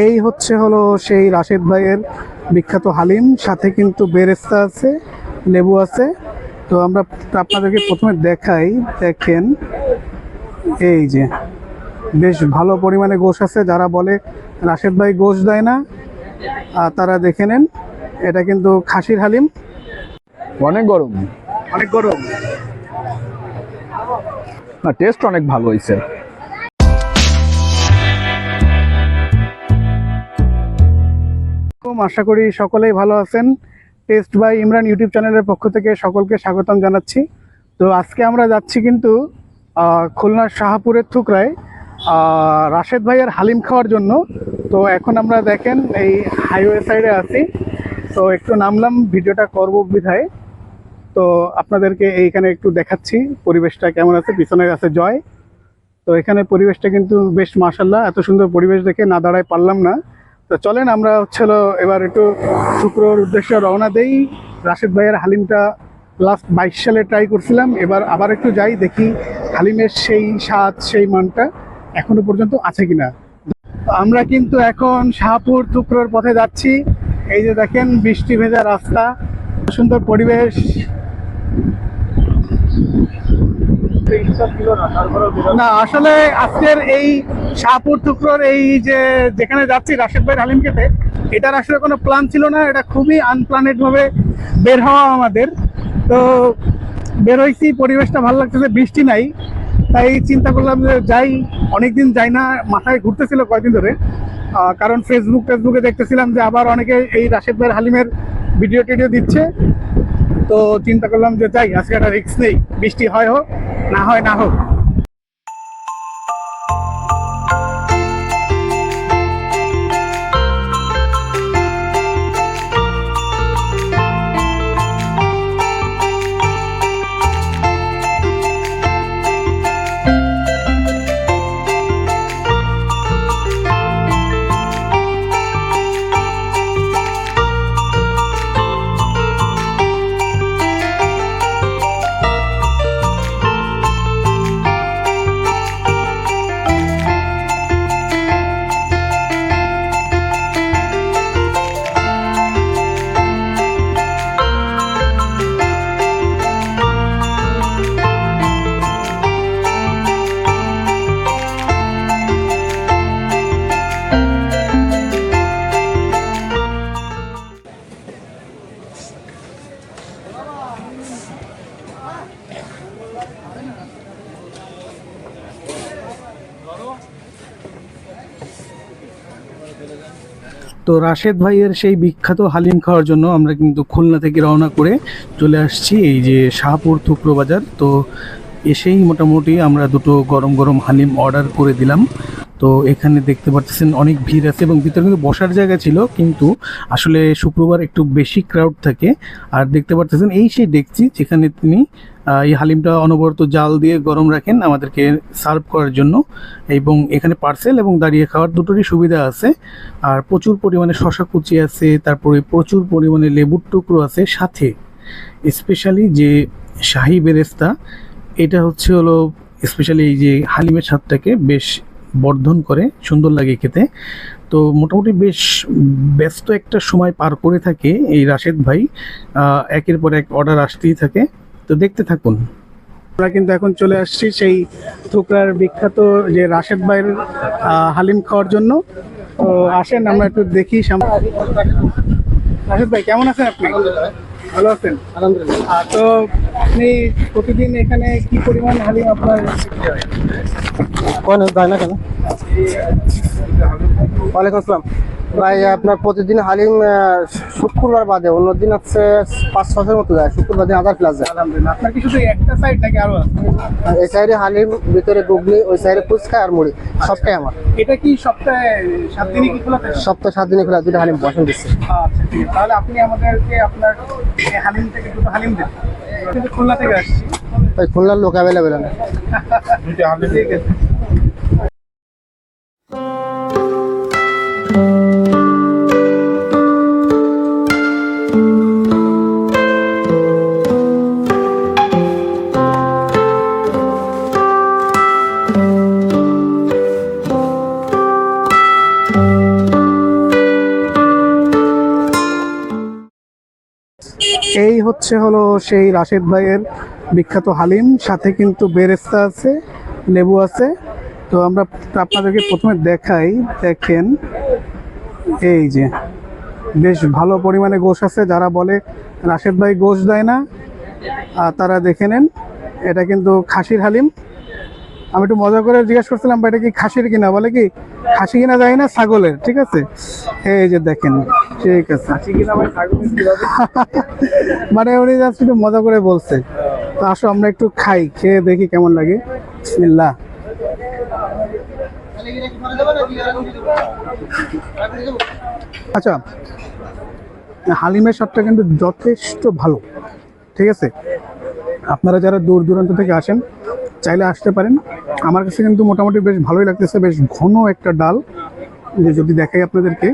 এই হলো সেই রাশেদ ভাইয়ের বিখ্যাত হালিম, সাথে কিন্তু বেরেস্তা আছে, লেবু আছে। তো আমরা আপনাদেরকে প্রথমে দেখাই, দেখেন এই যে বেশ ভালো পরিমাণে গোশ আছে। যারা বলে রাশেদ ভাই গোশ দেয় না, তারা দেখে নেন, এটা কিন্তু খাসির হালিম। অনেক গরম, অনেক গরম না, টেস্ট অনেক ভালো হয়েছে। আশা করি সকলেই ভালো আছেন। টেস্ট বাই ইমরান ইউটিউব চ্যানেলের পক্ষ থেকে সকলকে স্বাগতম জানাচ্ছি। তো আজকে আমরা যাচ্ছি কিন্তু খুলনার শাহপুরের থুকরায় রাশেদ ভাইয়ের হালিম খাওয়ার জন্য। তো এখন আমরা দেখেন এই হাইওয়ে সাইডে আছি, তো একটু নামলাম, ভিডিওটা করবো বিধায়। তো আপনাদেরকে এইখানে একটু দেখাচ্ছি পরিবেশটা কেমন আছে। পিছনে আছে জয়। তো এখানে পরিবেশটা কিন্তু বেশ মাশাআল্লাহ, এত সুন্দর পরিবেশ দেখে না দাঁড়ায় পারলাম না। তো চলেন আমরা এবার একটু শুক্রর উদ্দেশ্যে রওনা দেই। রাশেদ ভাইয়ের হালিমটা লাস্ট 22 সালে ট্রাই করছিলাম, এবার আবার একটু যাই, দেখি হালিমের সেই স্বাদ, সেই মানটা এখনো পর্যন্ত আছে কিনা। আমরা কিন্তু এখন শাহপুর টুকরোর পথে যাচ্ছি। এই যে দেখেন বৃষ্টি ভেজা রাস্তা, সুন্দর পরিবেশ। না আসলে আজকের এই শাহপুর টুকরোর এই যে যেখানে যাচ্ছি রাশেদ ভাইয়ের হালিম খেতে, এটার আসলে কোনো প্ল্যান ছিল না, এটা খুবই আনপ্ল্যানেড ভাবে বের হওয়া আমাদের। তো বের হয়েছি, পরিবেশটা ভালো লাগতেছে, বৃষ্টি নাই, তাই চিন্তা করলাম যে যাই। অনেকদিন যাই না, মাথায় ঘুরতেছিল কয়েকদিন ধরে, কারণ ফেসবুকে দেখতেছিলাম যে আবার অনেকে এই রাশেদ ভাইয়ের হালিমের ভিডিও টিডিও দিচ্ছে। তো চিন্তা করলাম যে যাই, আজকে একটা রিস্ক নেই, বৃষ্টি হয় হোক, না হয় না হোক। তো রাশেদ ভাইয়ের সেই বিখ্যাত হালিম খাওয়ার জন্য আমরা কিন্তু খুলনা থেকে রওনা করে চলে আসছি এই যে শাহপুর থুকরো বাজার। তো এসেই মোটামুটি আমরা দুটো গরম গরম হালিম অর্ডার করে দিলাম। তো এখানে দেখতে পাচ্ছেন অনেক ভিড় আছে এবং ভিতরে কিন্তু বসার জায়গা ছিল, কিন্তু আসলে শুক্রবার একটু বেশি ক্রাউড থাকে। আর দেখতে পাচ্ছেন এই সেই ডেকচি যেখানে তিনি এই হালিমটা অনবরত জাল দিয়ে গরম রাখেন আমাদেরকে সার্ভ করার জন্য। এবং এখানে পার্সেল এবং দাঁড়িয়ে খাওয়ার দুটোরই সুবিধা আছে। আর প্রচুর পরিমাণে শশা কুচি আছে, তারপরে প্রচুর পরিমাণে লেবুর টুকরো আছে, সাথে স্পেশালি যে শাহি বেরেস্তা, এটা হলো স্পেশালি এই যে হালিমের স্বাদটাকে বেশ বর্ধন করে, সুন্দর লাগে খেতে। তো মোটামুটি বেশ ব্যস্ত একটা সময় পার করে থাকে এই রাশেদ ভাই, একের পর এক অর্ডার আসতেই থাকে। তো দেখতে থাকুন। আমরা কিন্তু এখন চলে আসছি সেই থুকরার বিখ্যাত যে রাশেদ ভাইয়ের হালিম খাওয়ার জন্য। তো আসেন আমরা একটু দেখি। রাশেদ ভাই কেমন আছেন আপনি? ভালো আছেন? আলহামদুলিল্লাহ। তো আপনি প্রতিদিন এখানে কি পরিমাণ হালিম আপনার যায় না কেন? ওয়ালাইকুম আসসালাম ভাই, আপনার প্রতিদিন হালিম শুক্রবার বাদে অন্য দিন হচ্ছে 5-6-এর মতো যায়, শুক্রবার দিন আদার প্লাস যায়। আলহামদুলিল্লাহ। আপনার কি শুধু একটা সাইড নাকি আরো আছে? এই সাইডে হালিম, ভিতরে ঘুগনি, ওই সাইডে ফুচকা আর মুড়ি, সবটাই আমার। এটা কি সপ্তাহে 7 দিনই কি খোলা থাকে? সপ্তাহে 7 দিনে খোলা, দুটো হালিম বসেন দিচ্ছে। আচ্ছা ঠিক আছে, তাহলে আপনি আমাদেরকে আপনার এই হালিম থেকে দুটো হালিম দেন। কিন্তু খুলনা থেকে আসছি, ওই খুলনার লোক অ্যাভেলেবেল না। ঠিক আছে। এই হলো সেই রাশেদ ভাইয়ের বিখ্যাত হালিম, সাথে কিন্তু বেরেস্তা আছে, লেবু আছে। তো আমরা আপনাদেরকে প্রথমে দেখাই, দেখেন এই যে বেশ ভালো পরিমাণে গোশ আছে। যারা বলে রাশেদ ভাই গোশ দেয় না, তারা দেখে নেন, এটা কিন্তু খাসির হালিম। আমি একটু মজা করে জিজ্ঞেস করছিলাম এটা কি খাসির কিনা, বলে কি খাসি কিনা যায় না, ছাগলের। ঠিক আছে, এই যে দেখেন, ঠিক আছে মানে উনি জাস্ট একটু মজা করে বলছে। তো আসো আমরা একটু খাই, খেয়ে দেখি কেমন লাগে। বিসমিল্লাহ। আচ্ছা, হালিমের স্বাদটা কিন্তু যথেষ্ট ভালো। ঠিক আছে, আপনারা যারা দূর দূরান্ত থেকে আসেন চাইলে আসতে পারেন। আমার কাছে কিন্তু মোটামুটি বেশ ভালোই লাগতেছে, বেশ ঘন একটা ডাল। যদি দেখাই আপনাদেরকে,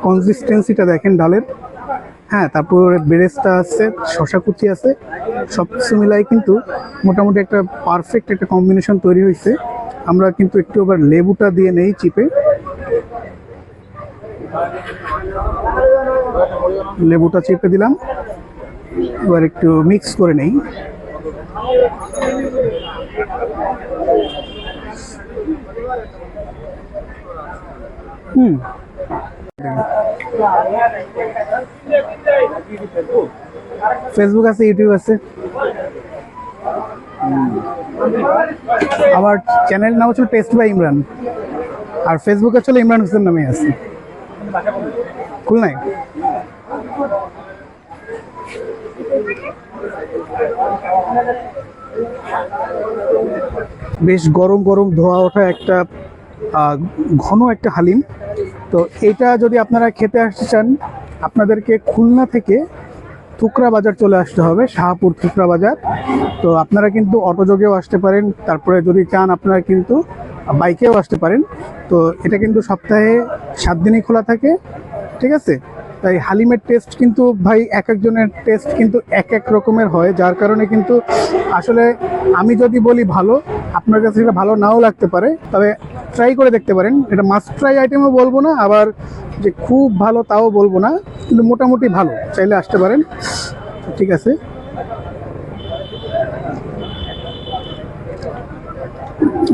কনসিস্টেন্সিটা দেখেন ডালের। হ্যাঁ, তারপর বেরেস্তা আছে, শশা কুচি আছে, সব কিছু মিলাই কিন্তু মোটামুটি একটা পারফেক্ট একটা কম্বিনেশন তৈরি হয়েছে। আমরা কিন্তু একটু আবার লেবুটা দিয়ে নেই চিপে, লেবুটা চিপে দিলাম, এবার একটু মিক্স করে নেই। ফেসবুক আছে, ইউটিউব আছে, আমার চ্যানেল নাম হচ্ছে টেস্ট বাই ইমরান, আর ফেসবুকে চলে ইমরান হোসেন নামে আছে, খুলনায়। বেশ গরম গরম ধোয়া ওঠা একটা ঘন একটা হালিম। তো এটা যদি আপনারা খেতে আসতে চান, আপনাদেরকে খুলনা থেকে থুকরা বাজার চলে আসতে হবে, শাহপুর থুকরা বাজার। তো আপনারা কিন্তু অটোযোগেও আসতে পারেন, তারপরে যদি চান আপনারা কিন্তু বাইকেও আসতে পারেন। তো এটা কিন্তু সপ্তাহে 7 দিনই খোলা থাকে। ঠিক আছে, তাই হালিমের টেস্ট কিন্তু ভাই এক একজনের টেস্ট কিন্তু এক এক রকমের হয়, যার কারণে কিন্তু আসলে আমি যদি বলি ভালো, আপনার কাছে সেটা ভালো নাও লাগতে পারে। তবে ট্রাই করে দেখতে পারেন, এটা মাস্ট ট্রাই আইটেমও বলবো না, আবার যে খুব ভালো তাও বলবো না, কিন্তু মোটামুটি ভালো, চাইলে আসতে পারেন। ঠিক আছে,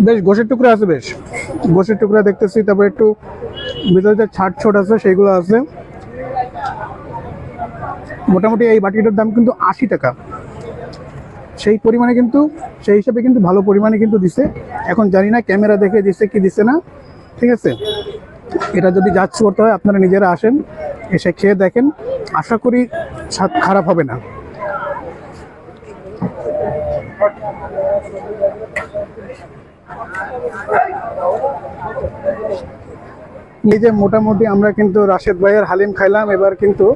বেশ গোশের টুকরা আছে, বেশ গোশের টুকরা দেখতেছি। তারপরে একটু ভিতরে যে ছাট ছোট আছে সেইগুলো আছে। মোটামুটি এই বাটিটার দাম কিন্তু 80 টাকা, সেই পরিমাণে কিন্তু, সেই হিসাবে কিন্তু ভালো পরিমাণে কিন্তু দিছে। এখন জানি না ক্যামেরা দেখে দিছে কি দিছে না। ঠিক আছে, এটা যদি যাচ করতে হয় আপনারা নিজেরা আসেন, এসে খেয়ে দেখেন, আশা করি স্বাদ খারাপ হবে না। এই যে মোটামুটি আমরা কিন্তু রাশেদ ভাইয়ের হালিম খাইলাম, এবার কিন্তু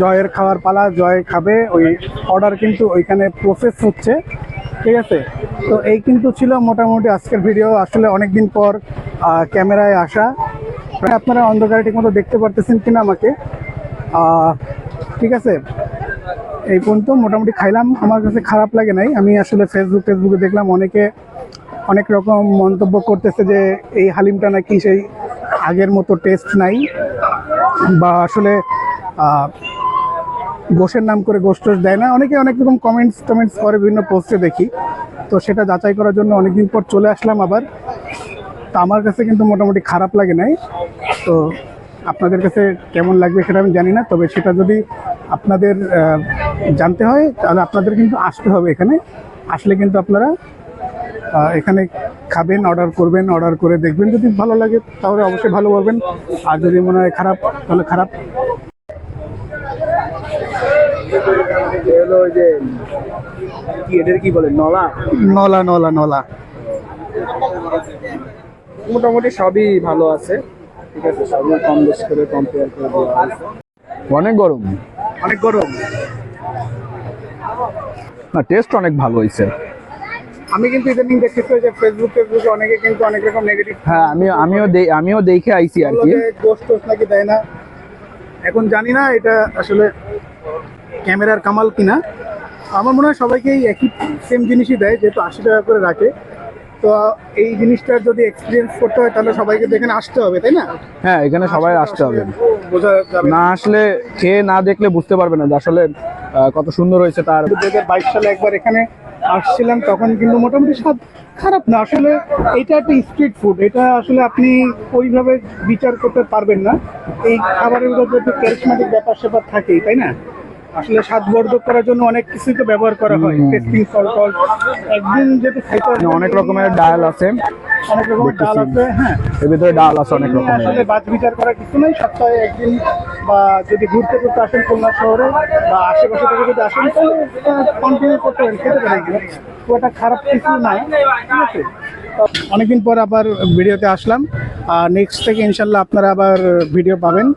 জয়ের খাওয়ার পালা, জয় খাবে। ওই অর্ডার কিন্তু ওইখানে প্রসেস হচ্ছে। ঠিক আছে, তো এই কিন্তু ছিল মোটামুটি আজকের ভিডিও। আসলে অনেক দিন পর ক্যামেরায় আসা, আপনারা অন্ধকারে ঠিক মতো দেখতে পারতেছেন কিনা আমাকে। ঠিক আছে, এই পর্যন্ত মোটামুটি খাইলাম, আমার কাছে খারাপ লাগে নাই। আমি আসলে ফেসবুকে দেখলাম অনেকে অনেক রকম মন্তব্য করতেছে যে এই হালিমটা নাকি সেই আগের মতো টেস্ট নাই, বা আসলে গোশের নাম করে গোশ টোশ দেয় না। অনেকে অনেক রকম কমেন্টস করে, বিভিন্ন পোস্টে দেখি। তো সেটা যাচাই করার জন্য অনেকদিন পর চলে আসলাম আবার। তো আমার কাছে কিন্তু মোটামুটি খারাপ লাগে নাই। তো আপনাদের কাছে কেমন লাগবে সেটা আমি জানি না, তবে সেটা যদি আপনাদের জানতে হয় তাহলে আপনাদের কিন্তু আসতে হবে এখানে। আসলে কিন্তু আপনারা এখানে খাবেন, অর্ডার করবেন, অর্ডার করে দেখবেন, যদি ভালো লাগে তাহলে অবশ্যই ভালো বলবেন, আর যদি মনে হয় খারাপ তাহলে খারাপ। কি বলে, নলা নলা নলা নলা মোটামুটি সবই ভালো আছে। ঠিক আছে, সবই কম বেশ করে কম্পেয়ার করে দেওয়া হয়েছে। অনেক গরম, অনেক গরম। না, টেস্ট অনেক ভালো হয়েছে। আমি কিন্তু ইদানিং দেখতেছি যে ফেসবুকে অনেকে কিন্তু অনেক রকম নেগেটিভ, হ্যাঁ, আমিও দেখে আইছি আর কি, গোশ টোশ নাকি দেয় না। এখন জানি না এটা আসলে ক্যামেরার কামাল কিনা। আমার মনে হয় সবাইকেই একই সেম জিনিসই দেয়, যেহেতু 80 টাকা করে রাখে। তো এই জিনিসটা যদি এক্সপিরিয়েন্স করতে হয় তাহলে সবাইকে তো এখানে আসতে হবে, তাই না? হ্যাঁ, এখানে সবাই আসতে হবে, বোঝা যাবে না আসলে খেয়ে না দেখলে বুঝতে পারবে না যে আসলে কত সুন্দর হয়েছে তার। 2022 সালে একবার এখানে আসছিলাম, তখন কিন্তু মোটামুটি স্বাদ খারাপ না। আসলে এটা একটা স্ট্রিট ফুড, এটা আসলে আপনি ওইভাবে বিচার করতে পারবেন না। এই খাবারের মধ্যে একটু ক্যারিসমেটিক ব্যাপার স্যাপার থাকেই, তাই না? আসলে স্বাদবর্ধক করার জন্য অনেক কিছুই তো ব্যবহার করা হয়, টেস্টিং সল্ট। একদিন যেহেতু খাইতে হবে, অনেক রকমের ডাল আছে, অনেক রকমের ডাল আছে। হ্যাঁ, এর ভিতরে ডাল আছে অনেক এমনি রকমের। আসলে বাদ বিচার করার কিছু নেই। সপ্তাহে একদিন বা যদি ঘুরতে ঘুরতে আসেন খুলনা শহরে বা আশেপাশে থেকে যদি আসেন তাহলে কন্টিনিউ করতে পারেন, খেতে পারেন, খুব একটা খারাপ কিছু না, ঠিক আছে? অনেকদিন পর আবার ভিডিওতে আসলাম, আর নেক্সট থেকে ইনশাল্লাহ আপনারা আবার ভিডিও পাবেন।